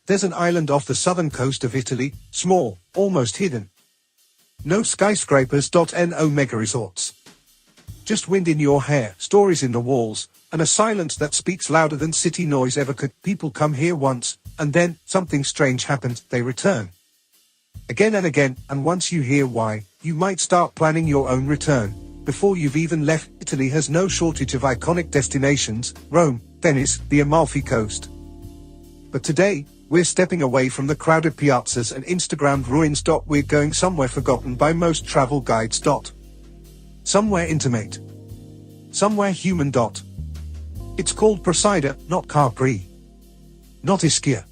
There's an island off the southern coast of Italy, small, almost hidden. No skyscrapers. No mega resorts. Just wind in your hair, stories in the walls, and a silence that speaks louder than city noise ever could. People come here once, and then, something strange happens, they return. Again and again, and once you hear why, you might start planning your own return. Before you've even left, Italy has no shortage of iconic destinations: Rome, Venice, the Amalfi Coast. But today, we're stepping away from the crowded piazzas and Instagrammed ruins. We're going somewhere forgotten by most travel guides. Somewhere intimate. Somewhere human. It's called Procida, not Capri. Not Ischia.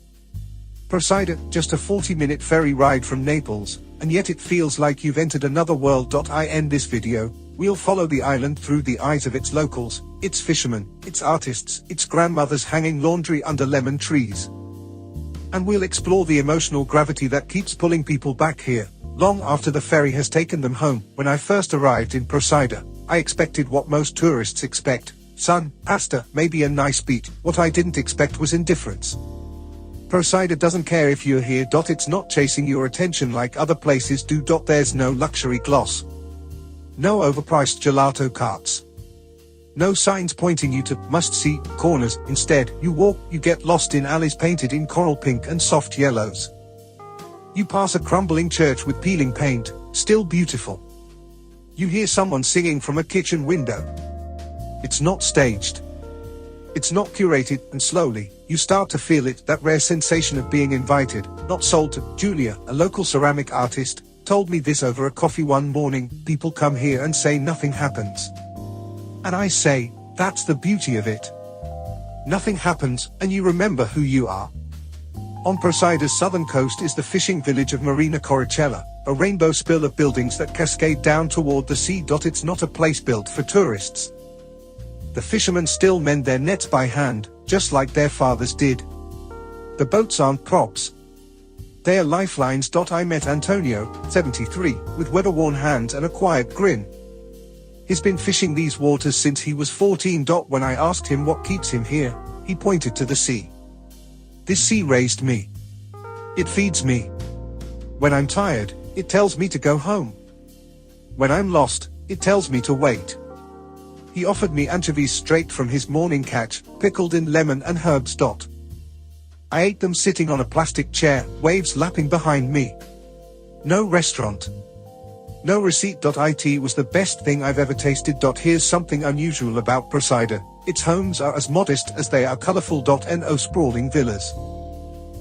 Procida, just a 40-minute ferry ride from Naples, and yet it feels like you've entered another world. In this video, we'll follow the island through the eyes of its locals, its fishermen, its artists, its grandmothers hanging laundry under lemon trees. And we'll explore the emotional gravity that keeps pulling people back here, long after the ferry has taken them home. When I first arrived in Procida, I expected what most tourists expect: sun, pasta, maybe a nice beach. What I didn't expect was indifference. Procida doesn't care if you're here. It's not chasing your attention like other places do. There's no luxury gloss. No overpriced gelato carts. No signs pointing you to must-see corners. Instead, you walk, you get lost in alleys painted in coral pink and soft yellows. You pass a crumbling church with peeling paint, still beautiful. You hear someone singing from a kitchen window. It's not staged. It's not curated, and slowly, you start to feel it, that rare sensation of being invited, not sold to. Julia, a local ceramic artist, told me this over a coffee one morning: people come here and say nothing happens. And I say, that's the beauty of it. Nothing happens, and you remember who you are. On Prosida's southern coast is the fishing village of Marina Coricella, a rainbow spill of buildings that cascade down toward the sea. It's not a place built for tourists. The fishermen still mend their nets by hand, just like their fathers did. The boats aren't props. They are lifelines. I met Antonio, 73, with weather-worn hands and a quiet grin. He's been fishing these waters since he was 14. When I asked him what keeps him here, he pointed to the sea. This sea raised me. It feeds me. When I'm tired, it tells me to go home. When I'm lost, it tells me to wait. He offered me anchovies straight from his morning catch, pickled in lemon and herbs. I ate them sitting on a plastic chair, waves lapping behind me. No restaurant. No receipt. It was the best thing I've ever tasted. Here's something unusual about Procida: its homes are as modest as they are colorful. No sprawling villas.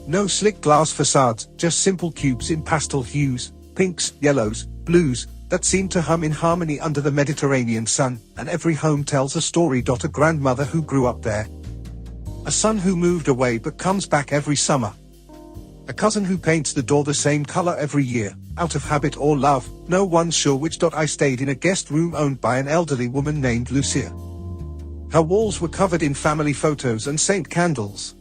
No slick glass facades, just simple cubes in pastel hues, pinks, yellows, blues, that seem to hum in harmony under the Mediterranean sun. And every home tells a story. A grandmother who grew up there. A son who moved away but comes back every summer. A cousin who paints the door the same color every year, out of habit or love, no one's sure which. I stayed in a guest room owned by an elderly woman named Lucia. Her walls were covered in family photos and saint candles.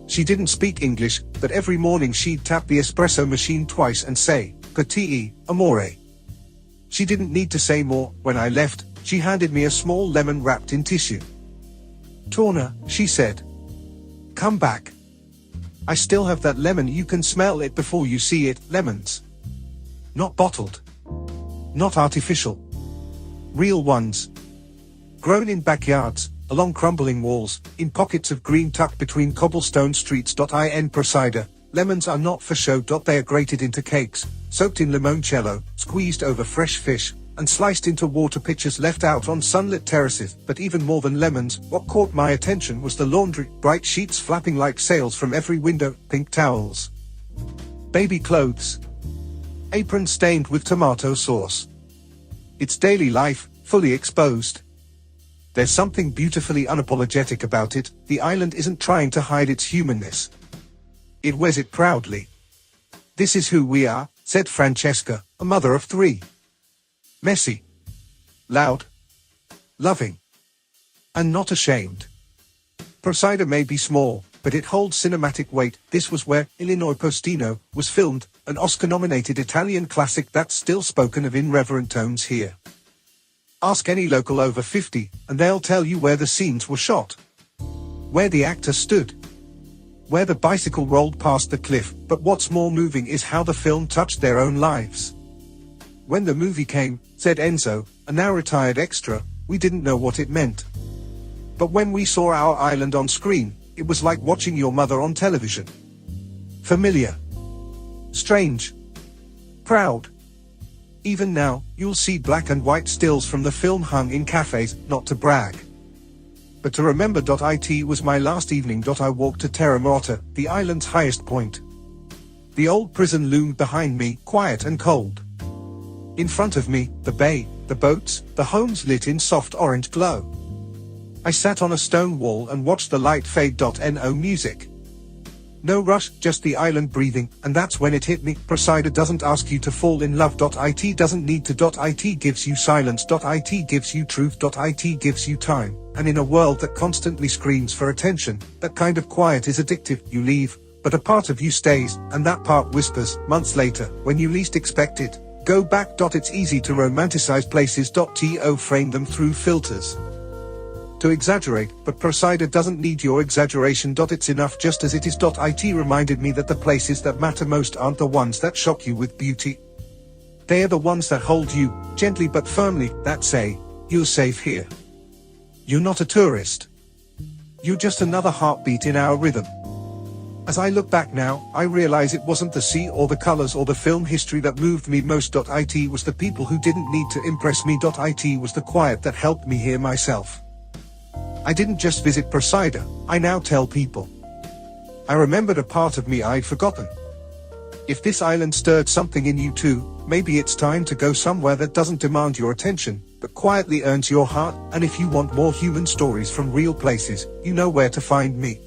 She didn't speak English, but every morning she'd tap the espresso machine twice and say, "Petit amore." She didn't need to say more. When I left, she handed me a small lemon wrapped in tissue. "Torna," she said. "Come back. I still have that lemon. You can smell it before you see it." Lemons. Not bottled. Not artificial. Real ones. Grown in backyards, along crumbling walls, in pockets of green tucked between cobblestone streets. In Procida, lemons are not for show. They are grated into cakes, soaked in limoncello, squeezed over fresh fish, and sliced into water pitchers left out on sunlit terraces. But even more than lemons, what caught my attention was the laundry: bright sheets flapping like sails from every window, pink towels, baby clothes, aprons stained with tomato sauce. It's daily life, fully exposed. There's something beautifully unapologetic about it. The island isn't trying to hide its humanness. It wears it proudly. "This is who we are," said Francesca, a mother of 3. Messy. Loud. Loving. And not ashamed. Procida may be small, but it holds cinematic weight. This was where Illinois Postino was filmed, an Oscar-nominated Italian classic that's still spoken of in reverent tones here. Ask any local over 50, and they'll tell you where the scenes were shot. Where the actor stood. where the bicycle rolled past the cliff, but what's more moving is how the film touched their own lives. When the movie came, said Enzo, a now retired extra, we didn't know what it meant. But when we saw our island on screen, it was like watching your mother on television. Familiar. Strange. Proud. Even now, you'll see black and white stills from the film hung in cafes, not to brag, but to remember. It was my last evening. I walked to Terra Morta, the island's highest point. The old prison loomed behind me, quiet and cold. In front of me, the bay, the boats, the homes lit in soft orange glow. I sat on a stone wall and watched the light fade. No music. No rush, just the island breathing, and that's when it hit me. Procida doesn't ask you to fall in love. It doesn't need to. It gives you silence. It gives you truth. It gives you time. And in a world that constantly screams for attention, that kind of quiet is addictive. You leave, but a part of you stays, and that part whispers, months later, when you least expect it, go back. It's easy to romanticize places. To frame them through filters. To exaggerate, but Procida doesn't need your exaggeration. It's enough just as it is. It reminded me that the places that matter most aren't the ones that shock you with beauty. They are the ones that hold you, gently but firmly, that say, you're safe here. You're not a tourist. You're just another heartbeat in our rhythm. As I look back now, I realize it wasn't the sea or the colors or the film history that moved me most. It was the people who didn't need to impress me. It was the quiet that helped me hear myself. I didn't just visit Procida, I now tell people. I remembered a part of me I'd forgotten. If this island stirred something in you too, maybe it's time to go somewhere that doesn't demand your attention, but quietly earns your heart. And if you want more human stories from real places, you know where to find me.